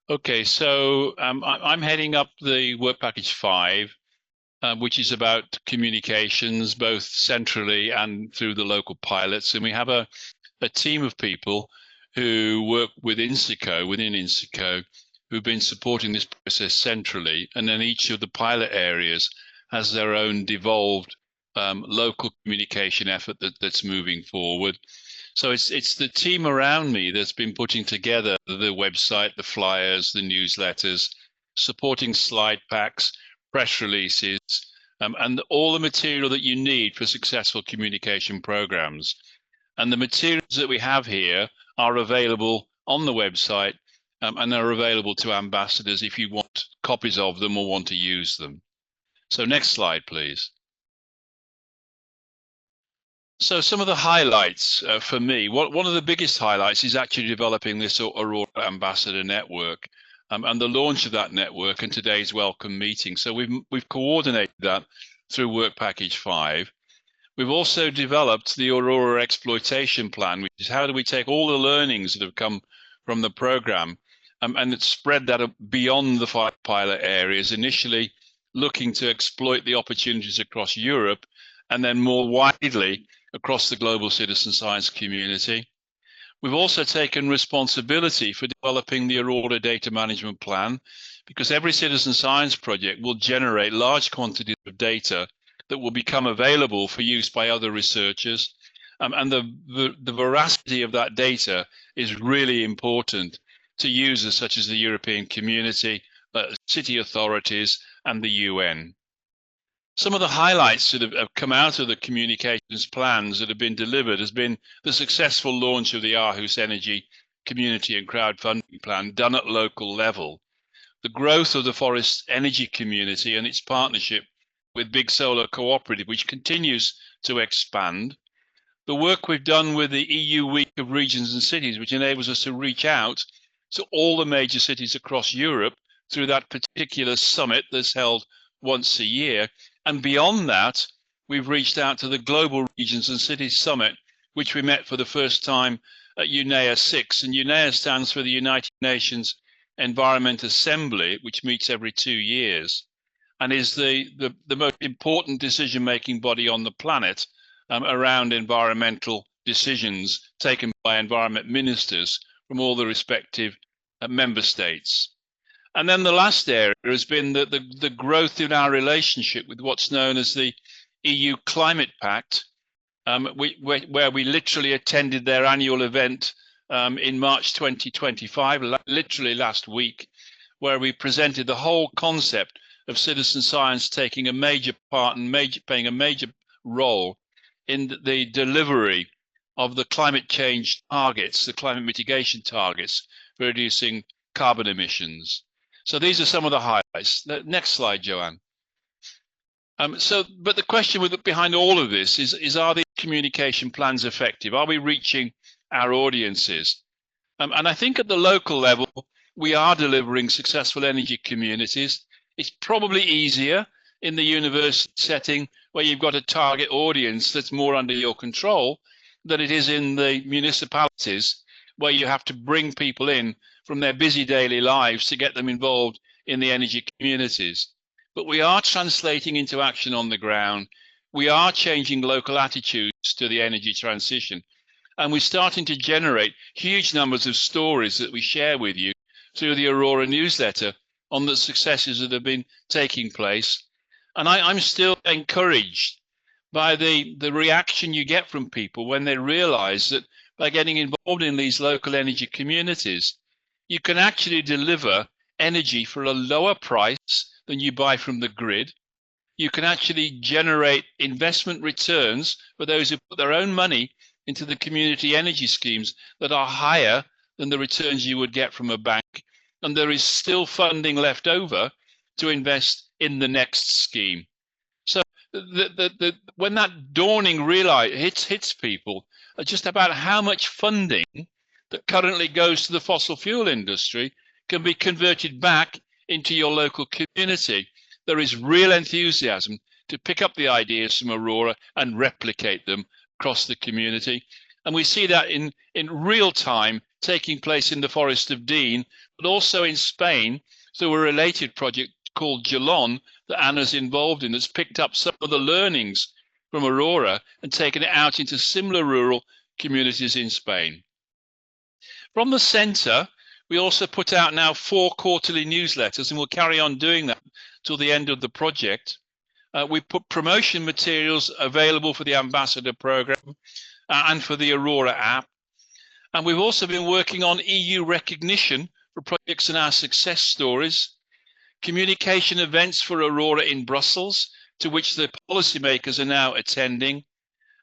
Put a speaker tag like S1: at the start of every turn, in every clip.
S1: Okay, so I'm heading up the work package 5, which is about communications, both centrally and through the local pilots. And we have a team of people who work within INSICO, who've been supporting this process centrally. And then each of the pilot areas has their own devolved local communication effort that's moving forward. So it's the team around me that's been putting together the website, the flyers, the newsletters, supporting slide packs, press releases, and all the material that you need for successful communication programs. And the materials that we have here are available on the website, and they're available to ambassadors if you want copies of them or want to use them. So next slide, please. So some of the highlights for me, one of the biggest highlights is actually developing this Aurora Ambassador Network, and the launch of that network and today's welcome meeting. So we've coordinated that through Work Package 5. We've also developed the Aurora Exploitation Plan, which is how do we take all the learnings that have come from the program and spread that beyond the 5 pilot areas, initially looking to exploit the opportunities across Europe and then more widely across the global citizen science community. We've also taken responsibility for developing the Aurora Data Management Plan, because every citizen science project will generate large quantities of data that will become available for use by other researchers. And the veracity of that data is really important to users such as the European community, city authorities, and the UN. Some of the highlights that have come out of the communications plans that have been delivered has been the successful launch of the Aarhus Energy Community and Crowdfunding Plan done at local level, the growth of the Forest Energy Community and its partnership with Big Solar Cooperative, which continues to expand, the work we've done with the EU Week of Regions and Cities, which enables us to reach out to all the major cities across Europe through that particular summit that's held once a year. And beyond that, we've reached out to the Global Regions and Cities Summit, which we met for the first time at UNEA 6. And UNEA stands for the United Nations Environment Assembly, which meets every 2 years and is the most important decision-making body on the planet around environmental decisions taken by environment ministers from all the respective member states. And then the last area has been the growth in our relationship with what's known as the EU Climate Pact, where we literally attended their annual event in March 2025, literally last week, where we presented the whole concept of citizen science taking a major part and playing a major role in the delivery of the climate change targets, the climate mitigation targets for reducing carbon emissions. So these are some of the highlights. Next slide, Joanne. But the question behind all of this is are these communication plans effective? Are we reaching our audiences? And I think at the local level, we are delivering successful energy communities. It's probably easier in the university setting where you've got a target audience that's more under your control than it is in the municipalities where you have to bring people in from their busy daily lives to get them involved in the energy communities. But we are translating into action on the ground. We are changing local attitudes to the energy transition. And we're starting to generate huge numbers of stories that we share with you through the Aurora newsletter on the successes that have been taking place. And I'm still encouraged by the reaction you get from people when they realize that by getting involved in these local energy communities, you can actually deliver energy for a lower price than you buy from the grid. You can actually generate investment returns for those who put their own money into the community energy schemes that are higher than the returns you would get from a bank. And there is still funding left over to invest in the next scheme. So when that dawning realize hits people just about how much funding that currently goes to the fossil fuel industry can be converted back into your local community, there is real enthusiasm to pick up the ideas from Aurora and replicate them across the community. And we see that in real time taking place in the Forest of Dean, but also in Spain through a related project called Jalon that Anna's involved in, that's picked up some of the learnings from Aurora and taken it out into similar rural communities in Spain. From the centre, we also put out now 4 quarterly newsletters, and we'll carry on doing that till the end of the project. We put promotion materials available for the Ambassador Programme and for the Aurora app. And we've also been working on EU recognition for projects and our success stories, communication events for Aurora in Brussels, to which the policymakers are now attending,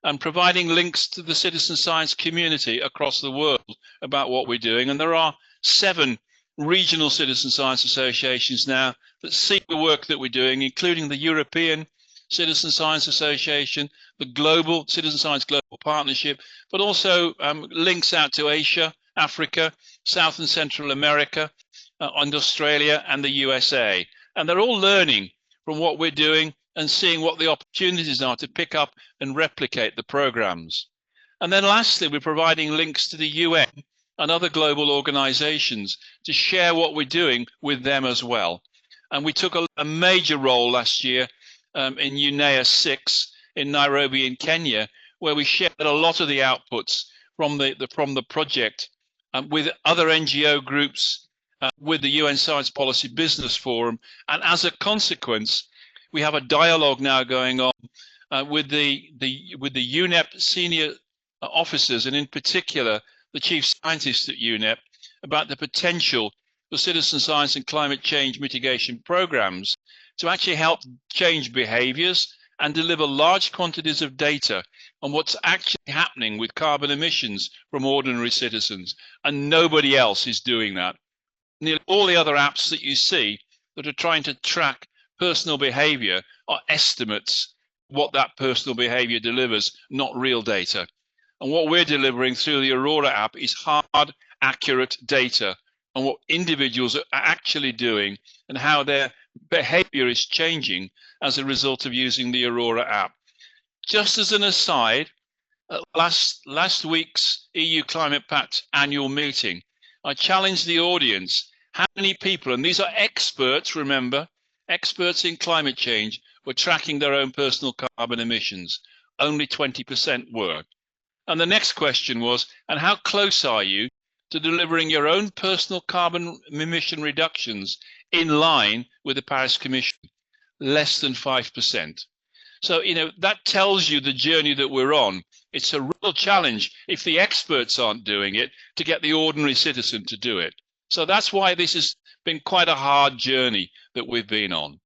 S1: and providing links to the citizen science community across the world about what we're doing. And there are 7 regional citizen science associations now that see the work that we're doing, including the European Citizen Science Association, the Global Citizen Science Global Partnership, but also links out to Asia, Africa, South and Central America, and Australia and the USA. And they're all learning from what we're doing and seeing what the opportunities are to pick up and replicate the programs. And then lastly, we're providing links to the UN and other global organizations to share what we're doing with them as well. And we took a major role last year in UNEA 6 in Nairobi in Kenya, where we shared a lot of the outputs from the project with other NGO groups, with the UN Science Policy Business Forum. And as a consequence, we have a dialogue now going on with the UNEP senior officers, and in particular the chief scientist at UNEP, about the potential for citizen science and climate change mitigation programs to actually help change behaviors and deliver large quantities of data on what's actually happening with carbon emissions from ordinary citizens. And nobody else is doing that. Nearly all the other apps that you see that are trying to track personal behavior are estimates what that personal behavior delivers, not real data. And what we're delivering through the Aurora app is hard, accurate data on what individuals are actually doing and how their behavior is changing as a result of using the Aurora app. Just as an aside, at last week's EU Climate Pact annual meeting, I challenged the audience how many people, and these are experts, remember, experts in climate change, were tracking their own personal carbon emissions. Only 20% were. And the next question was, and how close are you to delivering your own personal carbon emission reductions in line with the Paris Commission? Less than 5%. So, that tells you the journey that we're on. It's a real challenge, if the experts aren't doing it, to get the ordinary citizen to do it. So that's why this has been quite a hard journey that we've been on.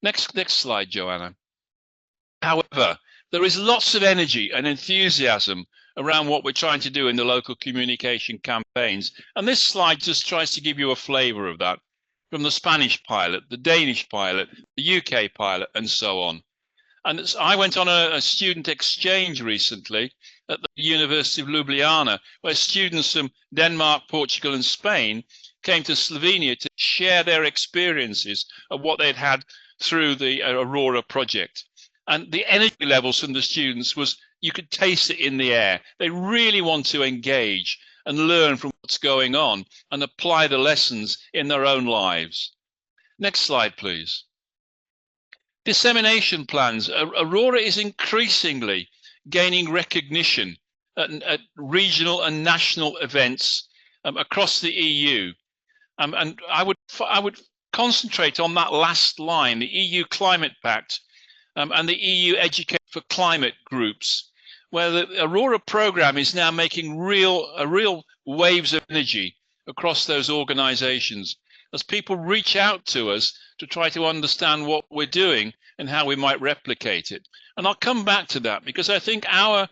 S1: Next slide, Joanna. However, there is lots of energy and enthusiasm around what we're trying to do in the local communication campaigns. And this slide just tries to give you a flavor of that, from the Spanish pilot, the Danish pilot, the UK pilot, and so on. And I went on a student exchange recently at the University of Ljubljana, where students from Denmark, Portugal, and Spain came to Slovenia to share their experiences of what they'd had through the Aurora project. And the energy levels from the students was, you could taste it in the air. They really want to engage and learn from what's going on and apply the lessons in their own lives. Next slide, please. Dissemination plans. Aurora is increasingly gaining recognition at regional and national events across the EU. And I would concentrate on that last line, the EU Climate Pact and the EU Educate for Climate groups, where the Aurora program is now making real waves of energy across those organizations as people reach out to us to try to understand what we're doing and how we might replicate it. And I'll come back to that, because I think our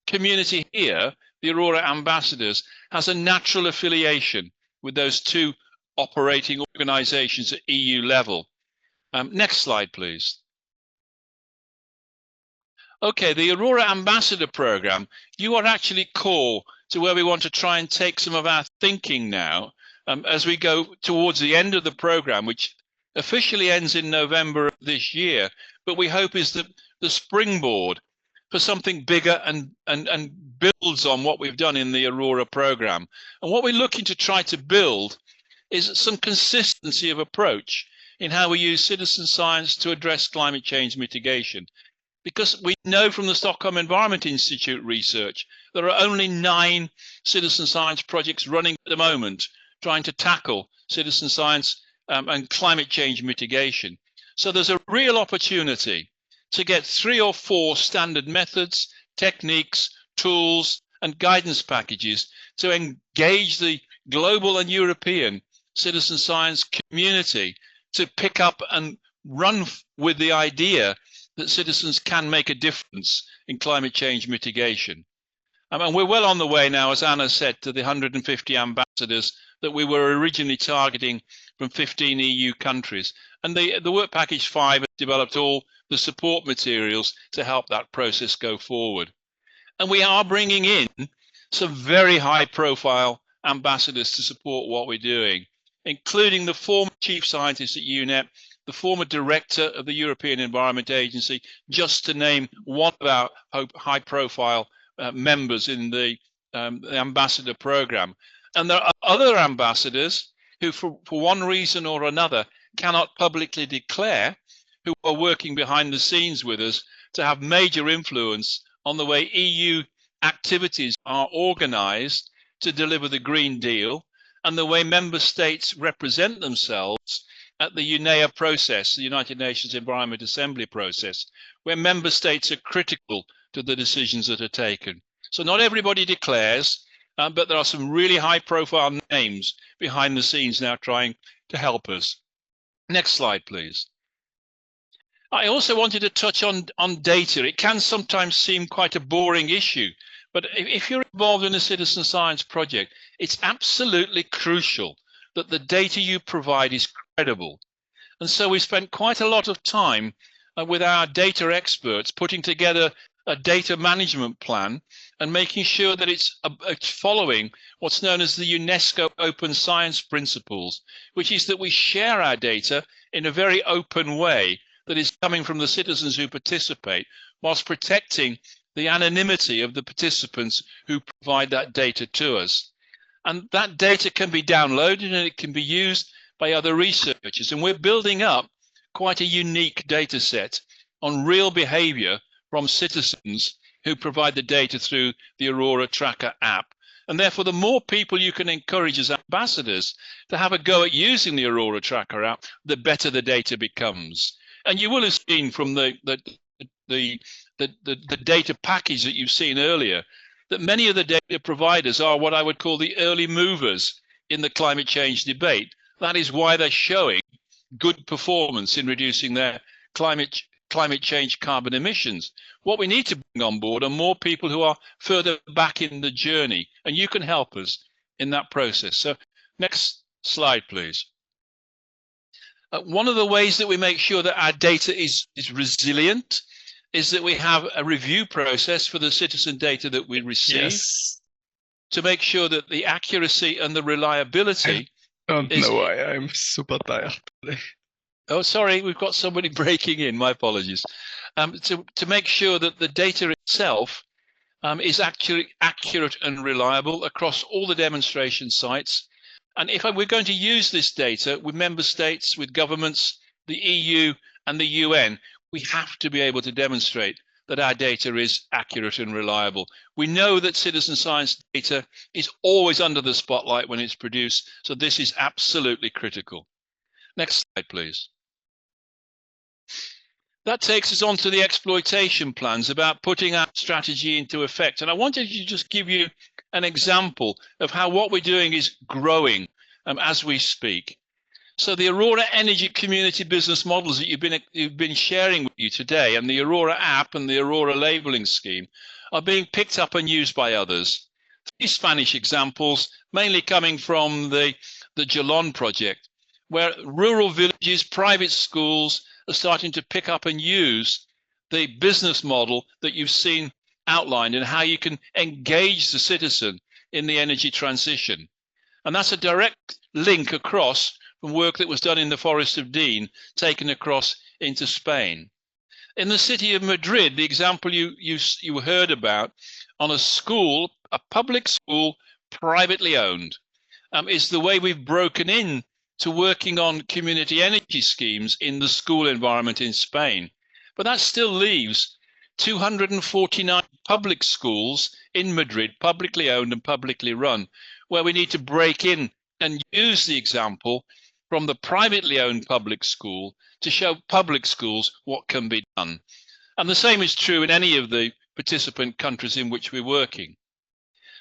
S1: community here, the Aurora Ambassadors, has a natural affiliation with those 2 operating organizations at EU level. Next slide, please. Okay, the Aurora Ambassador Program, you are actually core to where we want to try and take some of our thinking now as we go towards the end of the program, which officially ends in November of this year, but we hope is the springboard for something bigger and builds on what we've done in the Aurora program. And what we're looking to try to build is some consistency of approach in how we use citizen science to address climate change mitigation. Because we know from the Stockholm Environment Institute research, there are only 9 citizen science projects running at the moment trying to tackle citizen science and climate change mitigation. So there's a real opportunity to get 3 or 4 standard methods, techniques, tools, and guidance packages to engage the global and European citizen science community to pick up and run with the idea that citizens can make a difference in climate change mitigation. And we're well on the way now, as Anna said, to the 150 ambassadors that we were originally targeting from 15 EU countries. And the Work Package 5 has developed all the support materials to help that process go forward. And we are bringing in some very high profile ambassadors to support what we're doing, including the former chief scientist at UNEP, the former director of the European Environment Agency, just to name one of our high profile members in the ambassador program. And there are other ambassadors who, for one reason or another, cannot publicly declare, who are working behind the scenes with us to have major influence on the way EU activities are organized to deliver the Green Deal and the way member states represent themselves at the UNEA process, the United Nations Environment Assembly process, where member states are critical to the decisions that are taken. So not everybody declares, but there are some really high profile names behind the scenes now trying to help us. Next slide, please. I also wanted to touch on data. It can sometimes seem quite a boring issue, but if you're involved in a citizen science project, it's absolutely crucial that the data you provide is credible. And so we spent quite a lot of time with our data experts putting together a data management plan and making sure that it's following what's known as the UNESCO Open Science Principles, which is that we share our data in a very open way that is coming from the citizens who participate, whilst protecting the anonymity of the participants who provide that data to us. And that data can be downloaded and it can be used by other researchers. And we're building up quite a unique data set on real behavior from citizens who provide the data through the Aurora Tracker app. And therefore, the more people you can encourage as ambassadors to have a go at using the Aurora Tracker app, the better the data becomes. And you will have seen from the data package that you've seen earlier that many of the data providers are what I would call the early movers in the climate change debate. That is why they're showing good performance in reducing their climate change carbon emissions. What we need to bring on board are more people who are further back in the journey, and you can help us in that process. So next slide, please. One of the ways that we make sure that our data is resilient is that we have a review process for the citizen data that we receive to make sure that the accuracy and the reliability.
S2: I'm super tired today.
S1: Oh, sorry, we've got somebody breaking in. My apologies. To make sure that the data itself is accurate and reliable across all the demonstration sites. And if we're going to use this data with member states, with governments, the EU and the UN, we have to be able to demonstrate that our data is accurate and reliable. We know that citizen science data is always under the spotlight when it's produced, so this is absolutely critical. Next slide, please. That takes us on to the exploitation plans, about putting our strategy into effect. And I wanted to just give you an example of how what we're doing is growing as we speak. So the Aurora Energy Community Business Models that you've been sharing with you today, and the Aurora app and the Aurora labeling scheme, are being picked up and used by others. 3 Spanish examples, mainly coming from the Jalón project, where rural villages, private schools are starting to pick up and use the business model that you've seen outlined and how you can engage the citizen in the energy transition. And that's a direct link across from work that was done in the Forest of Dean, taken across into Spain. In the city of Madrid, the example you heard about on a school, a public school, privately owned, is the way we've broken in to working on community energy schemes in the school environment in Spain. But that still leaves 249 public schools in Madrid, publicly owned and publicly run, where we need to break in and use the example from the privately owned public school to show public schools what can be done. And the same is true in any of the participant countries in which we're working.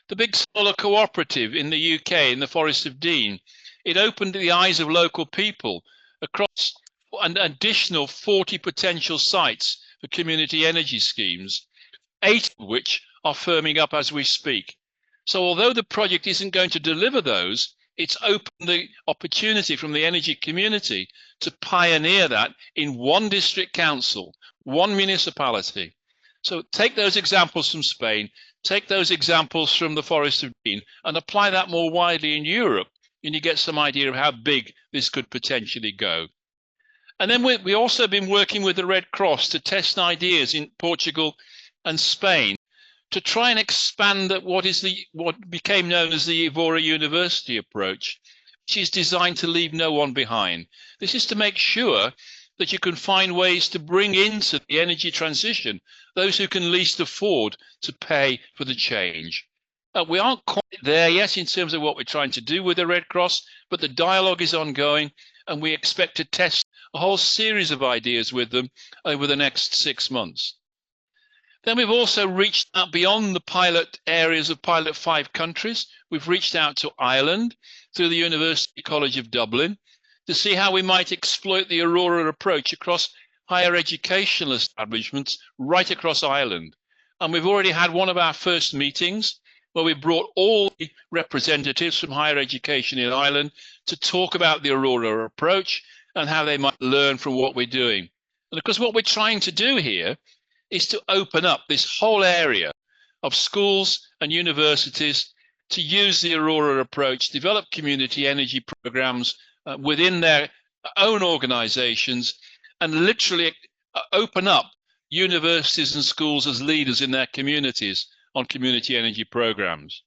S1: The big solar cooperative in the UK, in the Forest of Dean, it opened the eyes of local people across an additional 40 potential sites for community energy schemes, 8 of which are firming up as we speak. So although the project isn't going to deliver those, it's opened the opportunity from the energy community to pioneer that in one district council, one municipality. So take those examples from Spain, take those examples from the Forest of Dean, and apply that more widely in Europe, and you get some idea of how big this could potentially go. And then we also been working with the Red Cross to test ideas in Portugal and Spain to try and expand what became known as the Evora University approach, which is designed to leave no one behind. This is to make sure that you can find ways to bring into the energy transition those who can least afford to pay for the change. We aren't quite there yet in terms of what we're trying to do with the Red Cross, but the dialogue is ongoing, and we expect to test a whole series of ideas with them over the next 6 months. Then we've also reached out beyond the pilot areas of pilot 5 countries. We've reached out to Ireland through the University College of Dublin to see how we might exploit the Aurora approach across higher educational establishments right across Ireland. And we've already had one of our first meetings where we brought all the representatives from higher education in Ireland to talk about the Aurora approach and how they might learn from what we're doing. And of course, what we're trying to do here is to open up this whole area of schools and universities to use the Aurora approach, develop community energy programs within their own organizations, and literally open up universities and schools as leaders in their communities on community energy programs.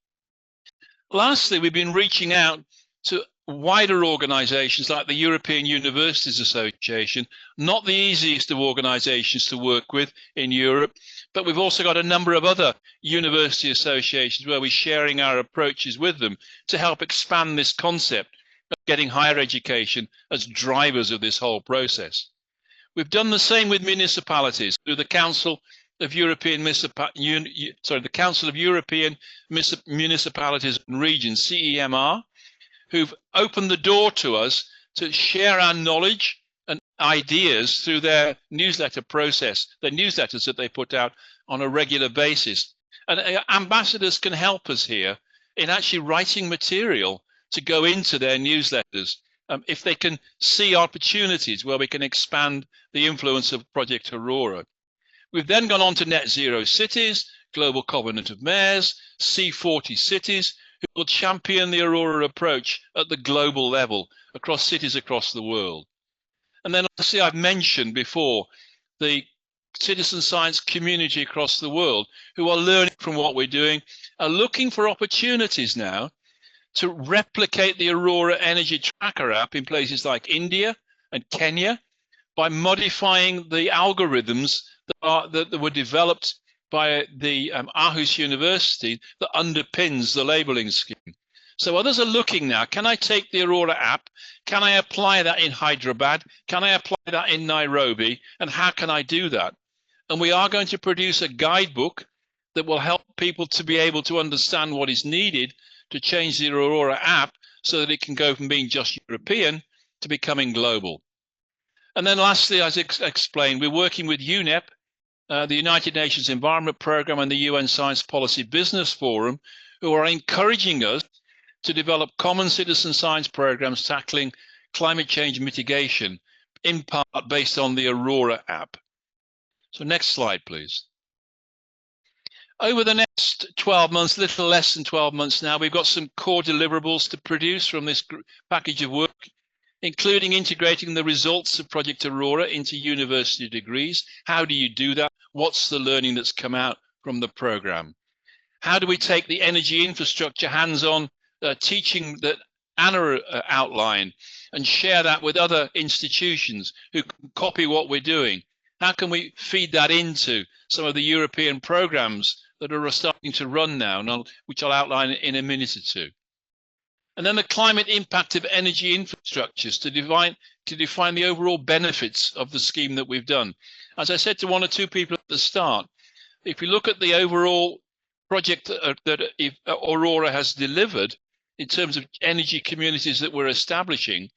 S1: Lastly, we've been reaching out to wider organizations like the European Universities Association, not the easiest of organizations to work with in Europe, but we've also got a number of other university associations where we're sharing our approaches with them to help expand this concept of getting higher education as drivers of this whole process. We've done the same with municipalities through the Council of European Municipalities and Regions, CEMR, who've opened the door to us to share our knowledge and ideas through their newsletter process, their newsletters that they put out on a regular basis. And ambassadors can help us here in actually writing material to go into their newsletters if they can see opportunities where we can expand the influence of Project Aurora. We've then gone on to Net Zero Cities, Global Covenant of Mayors, C40 cities, who will champion the Aurora approach at the global level across cities across the world. And then obviously I've mentioned before the citizen science community across the world who are learning from what we're doing, are looking for opportunities now to replicate the Aurora Energy Tracker app in places like India and Kenya by modifying the algorithms that were developed by the Aarhus University that underpins the labeling scheme. So others are looking now, can I take the Aurora app? Can I apply that in Hyderabad? Can I apply that in Nairobi? And how can I do that? And we are going to produce a guidebook that will help people to be able to understand what is needed to change the Aurora app so that it can go from being just European to becoming global. And then lastly, as explained, we're working with UNEP, the United Nations Environment Programme and the UN Science Policy Business Forum, who are encouraging us to develop common citizen science programs tackling climate change mitigation, in part based on the Aurora app. So next slide, please. Over the next 12 months, little less than 12 months now, we've got some core deliverables to produce from this package of work, including integrating the results of Project Aurora into university degrees. How do you do that? What's the learning that's come out from the program? How do we take the energy infrastructure hands-on teaching that Anna outlined and share that with other institutions who can copy what we're doing? How can we feed that into some of the European programs that are starting to run now, which I'll outline in a minute or two? And then the climate impact of energy infrastructures to define the overall benefits of the scheme that we've done. As I said to one or two people at the start, if you look at the overall project that Aurora has delivered in terms of energy communities that we're establishing,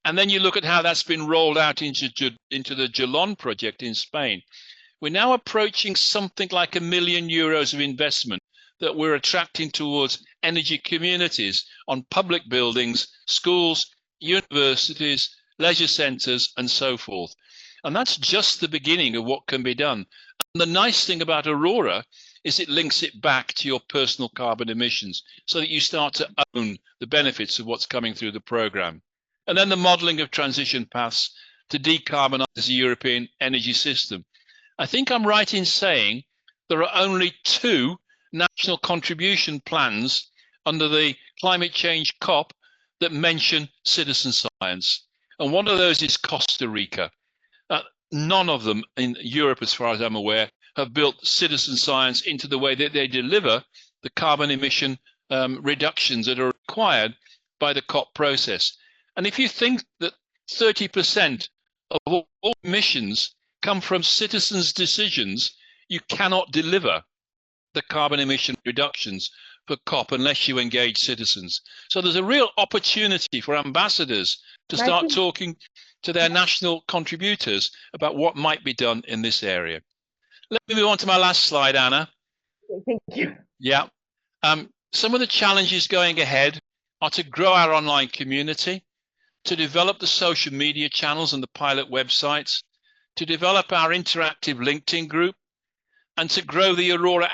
S1: and then you look at how that's been rolled out into the Jalon project in Spain, we're now approaching something like €1 million of investment that we're attracting towards energy communities on public buildings, schools, universities, leisure centres, and so forth. And that's just the beginning of what can be done. And the nice thing about Aurora is it links it back to your personal carbon emissions so that you start to own the benefits of what's coming through the programme. And then the modelling of transition paths to decarbonise the European energy system. I think I'm right in saying there are only 2 national contribution plans under the climate change COP that mention citizen science. And one of those is Costa Rica. None of them in Europe, as far as I'm aware, have built citizen science into the way that they deliver the carbon emission reductions that are required by the COP process. And if you think that 30% of all emissions come from citizens' decisions, you cannot deliver the carbon emission reductions for COP unless you engage citizens. So there's a real opportunity for ambassadors to start talking to their national contributors about what might be done in this area. Let me move on to my last slide, Anna.
S3: Thank you.
S1: Yeah. Some of the challenges going ahead are to grow our online community, to develop the social media channels and the pilot websites, to develop our interactive LinkedIn group, and to grow the Aurora